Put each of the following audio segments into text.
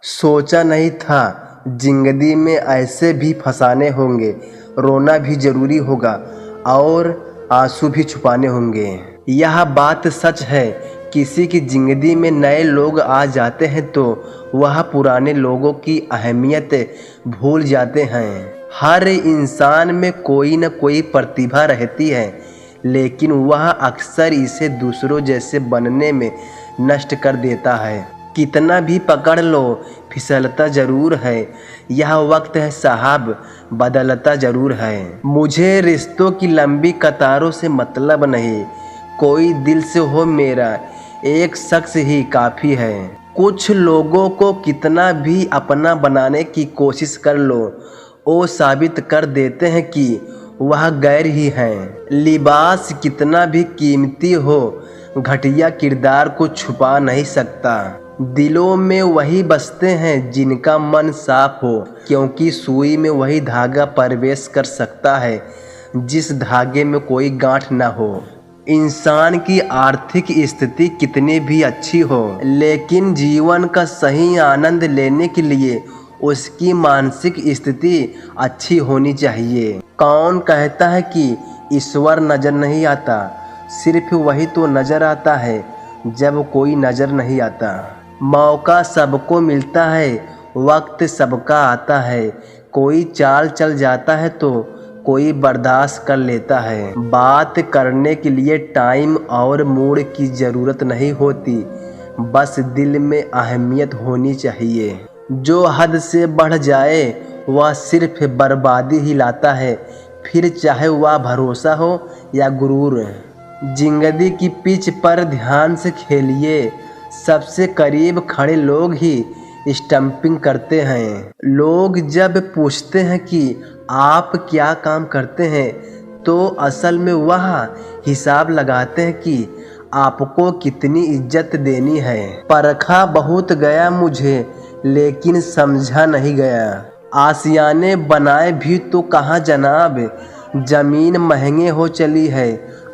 सोचा नहीं था जिंदगी में ऐसे भी फसाने होंगे, रोना भी जरूरी होगा और आंसू भी छुपाने होंगे। यह बात सच है, किसी की जिंदगी में नए लोग आ जाते हैं तो वह पुराने लोगों की अहमियत भूल जाते हैं। हर इंसान में कोई न कोई प्रतिभा रहती है, लेकिन वह अक्सर इसे दूसरों जैसे बनने में नष्ट कर देता है। कितना भी पकड़ लो फिसलता ज़रूर है, यह वक्त है साहब बदलता ज़रूर है। मुझे रिश्तों की लंबी कतारों से मतलब नहीं, कोई दिल से हो मेरा एक शख्स ही काफ़ी है। कुछ लोगों को कितना भी अपना बनाने की कोशिश कर लो, वो साबित कर देते हैं कि वह गैर ही हैं। लिबास कितना भी कीमती हो, घटिया किरदार को छुपा नहीं सकता। दिलों में वही बसते हैं जिनका मन साफ हो, क्योंकि सुई में वही धागा प्रवेश कर सकता है जिस धागे में कोई गांठ ना हो। इंसान की आर्थिक स्थिति कितनी भी अच्छी हो, लेकिन जीवन का सही आनंद लेने के लिए उसकी मानसिक स्थिति अच्छी होनी चाहिए। कौन कहता है कि ईश्वर नज़र नहीं आता? सिर्फ वही तो नज़र आता है जब कोई नज़र नहीं आता। मौका सबको मिलता है, वक्त सबका आता है। कोई चाल चल जाता है तो कोई बर्दाश्त कर लेता है। बात करने के लिए टाइम और मूड की ज़रूरत नहीं होती, बस दिल में अहमियत होनी चाहिए। जो हद से बढ़ जाए वह सिर्फ बर्बादी ही लाता है, फिर चाहे वह भरोसा हो या गुरूर। जिंदगी की पिच पर ध्यान से खेलिए, सबसे करीब खड़े लोग ही स्टंपिंग करते हैं। लोग जब पूछते हैं कि आप क्या काम करते हैं, तो असल में वह हिसाब लगाते हैं कि आपको कितनी इज्जत देनी है। परखा बहुत गया मुझे, लेकिन समझा नहीं गया। आशियाने बनाए भी तो कहाँ जनाब, ज़मीन महंगे हो चली है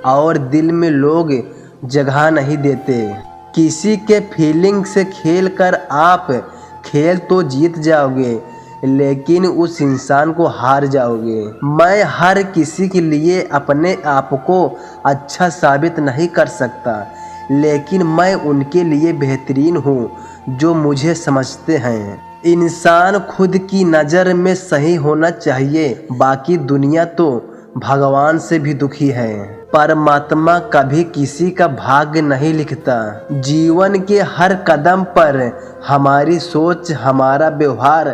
और दिल में लोग जगह नहीं देते। किसी के फीलिंग से खेल कर आप खेल तो जीत जाओगे, लेकिन उस इंसान को हार जाओगे। मैं हर किसी के लिए अपने आप को अच्छा साबित नहीं कर सकता, लेकिन मैं उनके लिए बेहतरीन हूँ जो मुझे समझते हैं। इंसान खुद की नज़र में सही होना चाहिए, बाकी दुनिया तो भगवान से भी दुखी है। परमात्मा कभी किसी का भाग्य नहीं लिखता। जीवन के हर कदम पर हमारी सोच, हमारा व्यवहार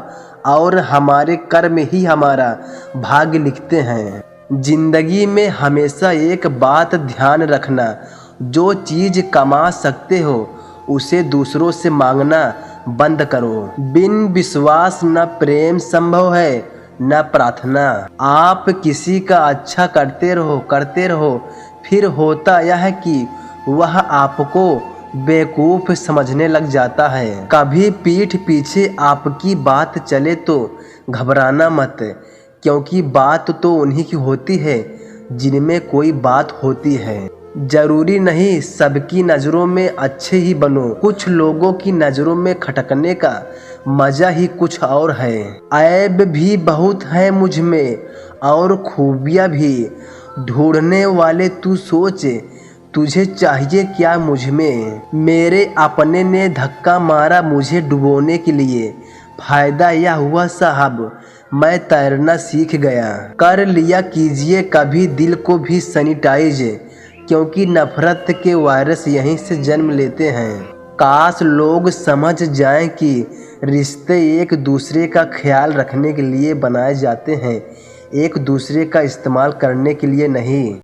और हमारे कर्म ही हमारा भाग्य लिखते हैं। जिंदगी में हमेशा एक बात ध्यान रखना, जो चीज़ कमा सकते हो उसे दूसरों से मांगना बंद करो। बिन विश्वास न प्रेम संभव है न प्रार्थना। आप किसी का अच्छा करते रहो, फिर होता यह है कि वह आपको बेवकूफ़ समझने लग जाता है। कभी पीठ पीछे आपकी बात चले तो घबराना मत, क्योंकि बात तो उन्हीं की होती है जिनमें कोई बात होती है। जरूरी नहीं सबकी नज़रों में अच्छे ही बनो, कुछ लोगों की नज़रों में खटकने का मज़ा ही कुछ और है। ऐब भी बहुत है मुझ में और खूबियाँ भी, ढूंढने वाले तू सोच तुझे चाहिए क्या मुझ में। मेरे अपने ने धक्का मारा मुझे डुबोने के लिए, फ़ायदा यह हुआ साहब मैं तैरना सीख गया। कर लिया कीजिए कभी दिल को भी सैनिटाइज, क्योंकि नफ़रत के वायरस यहीं से जन्म लेते हैं। काश लोग समझ जाएं कि रिश्ते एक दूसरे का ख्याल रखने के लिए बनाए जाते हैं, एक दूसरे का इस्तेमाल करने के लिए नहीं।